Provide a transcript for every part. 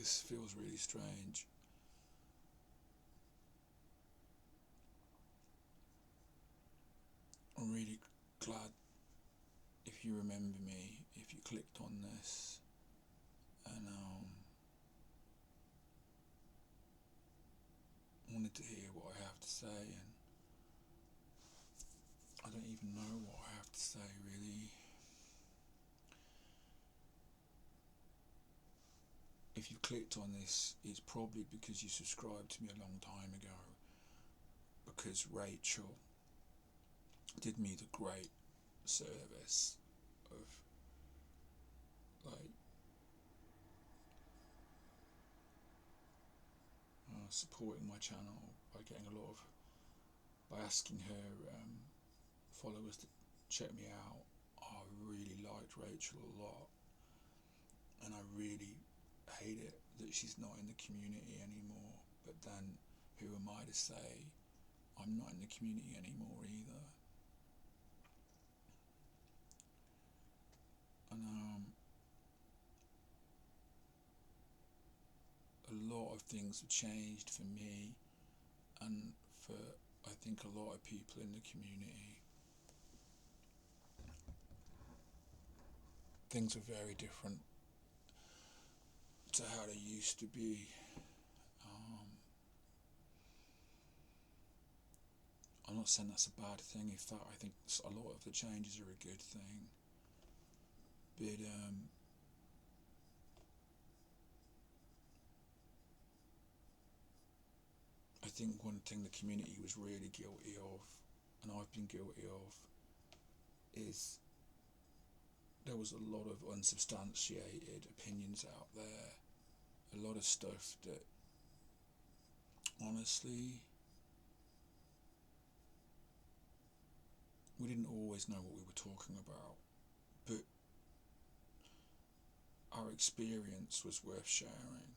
this feels really strange. I'm really glad if you remember me, if you clicked on this, and wanted to hear what I have to say, and I don't even know what I have to say really. If you clicked on this, it's probably because you subscribed to me a long time ago, because Rachel did me the great service of like supporting my channel by getting a lot of, by asking her followers to check me out. I really liked Rachel a lot, and I really hate it that she's not in the community anymore. But then, who am I to say I'm not in the community anymore either? And a lot of things have changed for me, and for I think a lot of people in the community. Things are very different to how they used to be. I'm not saying that's a bad thing. In fact, I think a lot of the changes are a good thing. But I think one thing the community was really guilty of, and I've been guilty of, is there was a lot of unsubstantiated opinions out there. A lot of stuff that, honestly, we didn't always know what we were talking about, but our experience was worth sharing.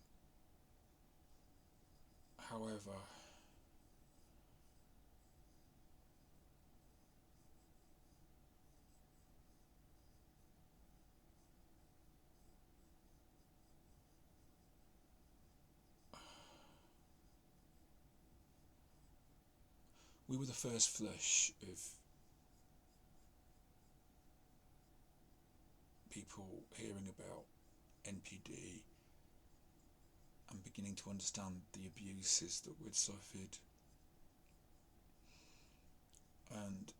However, we were the first flush of people hearing about NPD and beginning to understand the abuses that we'd suffered. And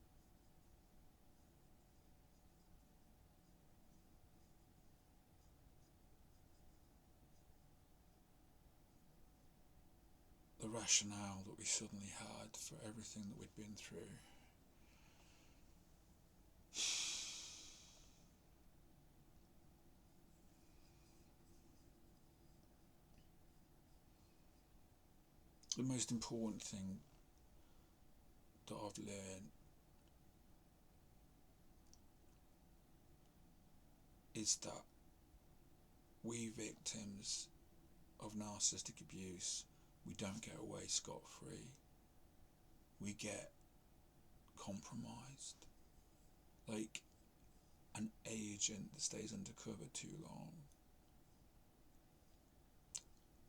the rationale that we suddenly had for everything that we'd been through. The most important thing that I've learned is that we victims of narcissistic abuse, we don't get away scot-free. We get compromised. Like an agent that stays undercover too long.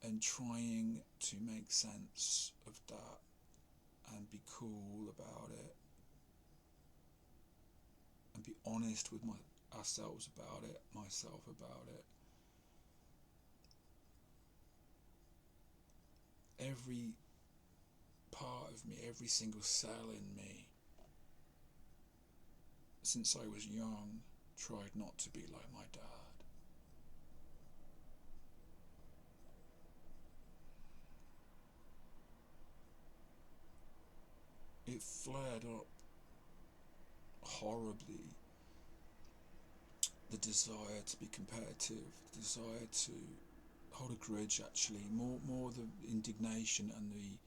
And trying to make sense of that and be cool about it and be honest with ourselves about it, myself about it. Every part of me, every single cell in me, since I was young, tried not to be like my dad. It flared up horribly. The desire to be competitive, the desire to hold a grudge, actually, more the indignation and the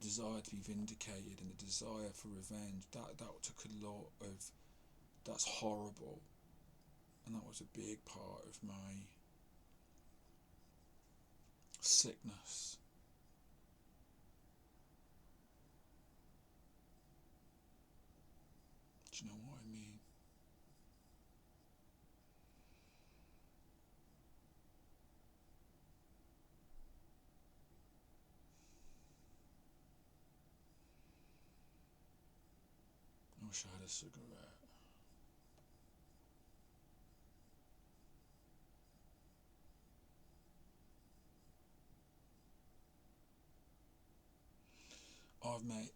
desire to be vindicated and the desire for revenge. That took a lot of, that's horrible, and that was a big part of my sickness. Do you know what I mean? wish I had a cigarette. I've met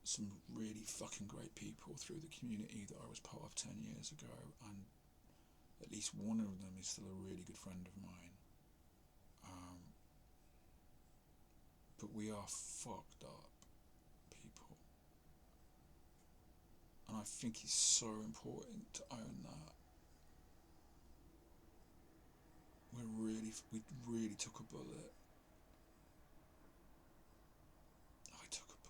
some really fucking great people through the community that I was part of 10 years ago, and at least one of them is still a really good friend of mine. But we are fucked up people. And I think it's so important to own that. We really took a bullet. I took a bullet.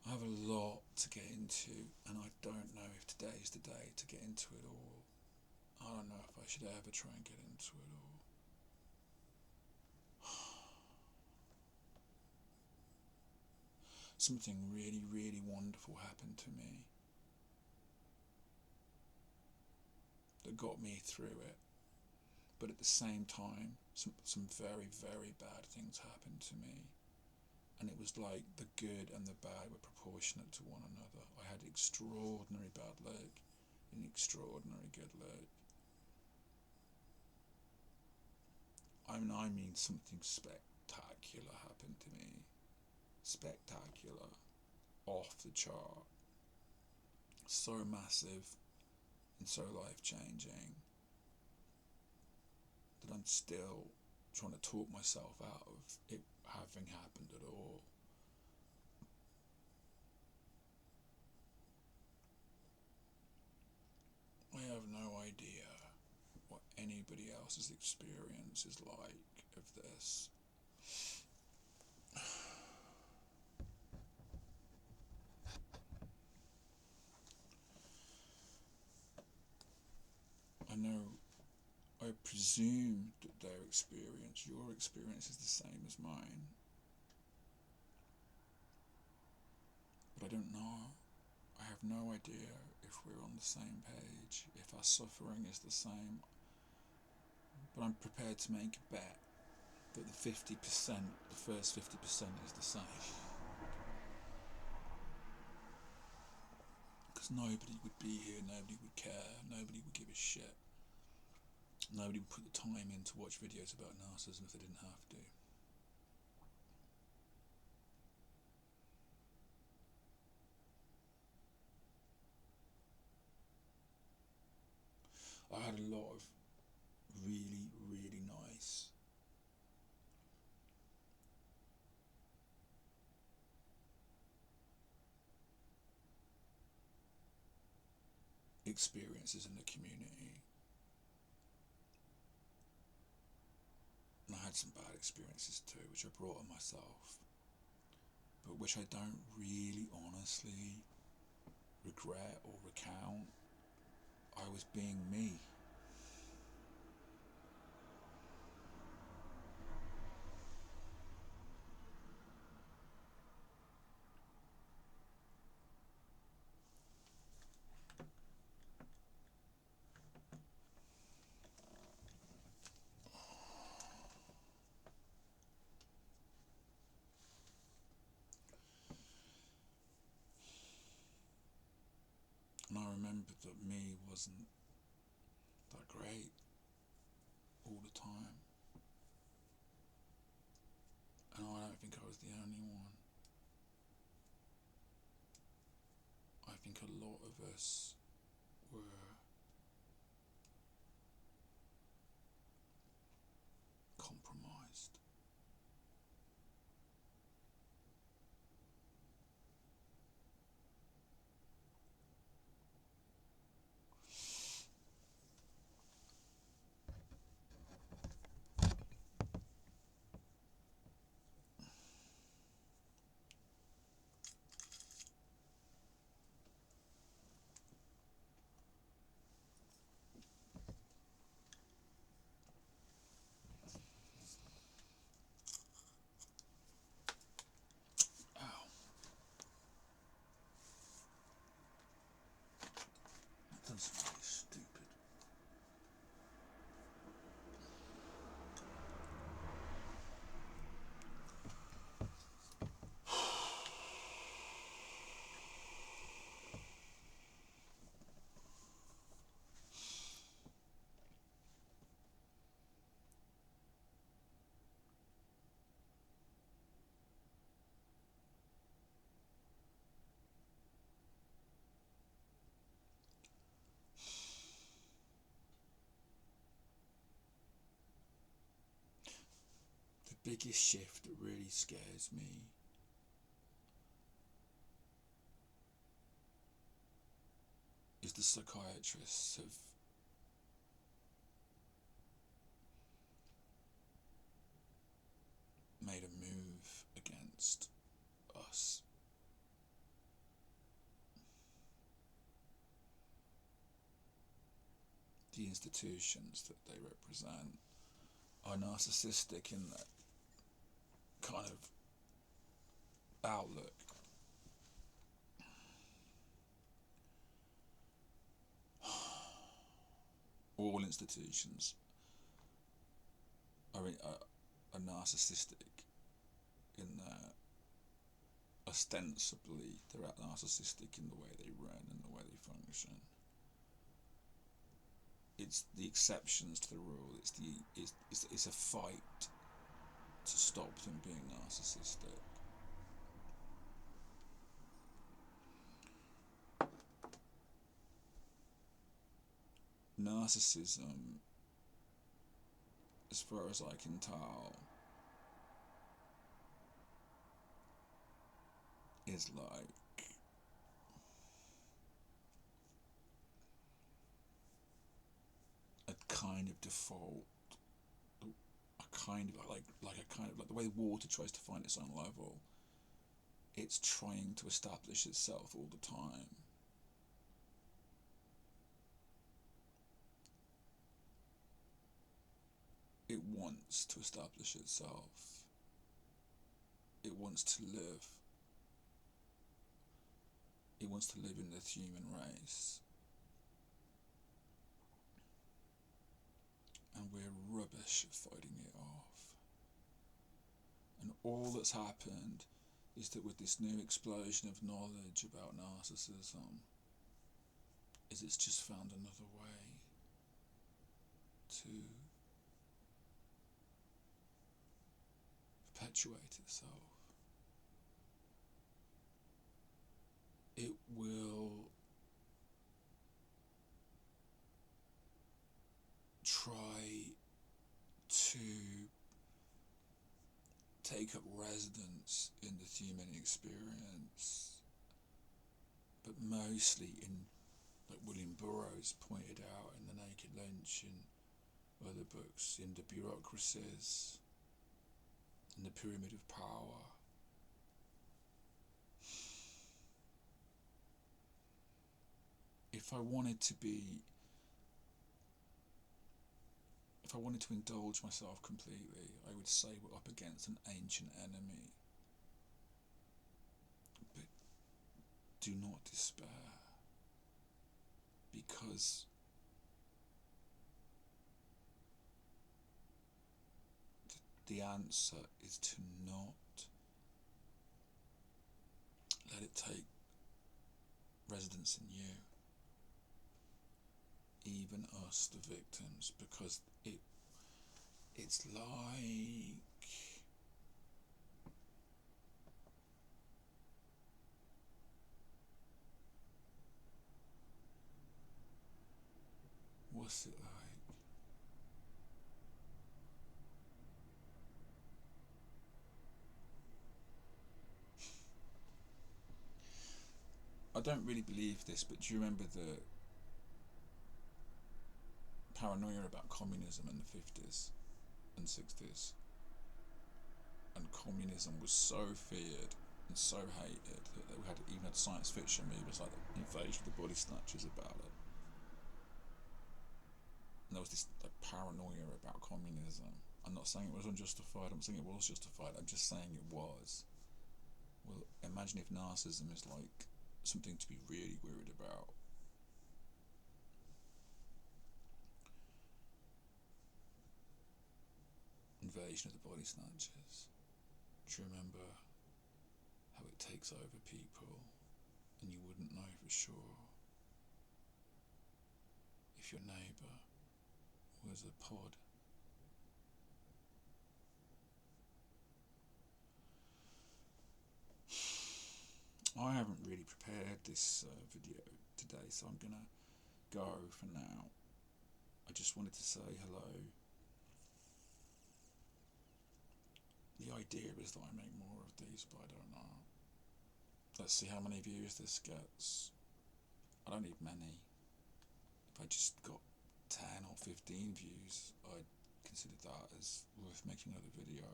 I have a lot to get into, and I don't know if today's the day to get into it all. I don't know if I should ever try and get into it all. Something really, really wonderful happened to me that got me through it. But at the same time, some very, very bad things happened to me. And it was like the good and the bad were proportionate to one another. I had extraordinary bad luck and extraordinary good luck. I mean something spectacular happened to me. Spectacular. Off the chart. So massive and so life changing that I'm still trying to talk myself out of it having happened at all. I have no idea what anybody else's experience is like of this. I know, I presume that your experience is the same as mine. But I don't know. I have no idea if we're on the same page, if our suffering is the same. But I'm prepared to make a bet that the 50%, the first 50% is the same. Because nobody would be here, nobody would care, nobody would give a shit. Nobody would put the time in to watch videos about narcissism if they didn't have to. I had a lot of really, really nice experiences in the community. And I had some bad experiences too, which I brought on myself, but which I don't really honestly regret or recount. I was being me. And I remember that me wasn't that great all the time. And I don't think I was the only one. I think a lot of us were compromised. biggest shift that really scares me is the psychiatrists have made a move against us. The institutions that they represent are narcissistic in that kind of outlook. All institutions are narcissistic in that ostensibly they're narcissistic in the way they run and the way they function. It's the exceptions to the rule. It's a fight to stop them being narcissistic. Narcissism, as far as I can tell, is like a kind of default, a kind of like the way water tries to find its own level. It's trying to establish itself all the time. It wants to establish itself. It wants to live. It wants to live in the human race. And we're rubbish at fighting it off. And all that's happened is that with this new explosion of knowledge about narcissism, is it's just found another way to perpetuate itself. It will try to take up residence in the human experience, but mostly in, like William Burroughs pointed out in The Naked Lynch and other books, in the bureaucracies, in the pyramid of power. If I wanted to indulge myself completely, I would say we're up against an ancient enemy. But do not despair, because the answer is to not let it take residence in you, even us, the victims, because it's like what's it like? I don't really believe this, but do you remember the paranoia about communism in the 50s and 60s? And communism was so feared and so hated that we even had science fiction movies like the Invasion of the Body Snatchers about it. And there was this paranoia about communism. I'm not saying it was unjustified, I'm saying it was justified, I'm just saying it was. Well, imagine if narcissism is like something to be really worried about. Invasion of the Body Snatchers. Do you remember how it takes over people and you wouldn't know for sure if your neighbour was a pod? I haven't really prepared this video today, so I'm gonna go for now. I just wanted to say hello idea is that I make more of these, but I don't know. Let's see how many views this gets. I don't need many. If I just got 10 or 15 views, I'd consider that as worth making another video.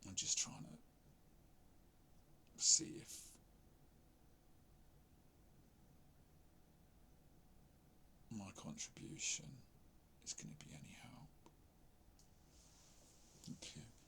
I'm just trying to see if my contribution is going to be any help. Thank you.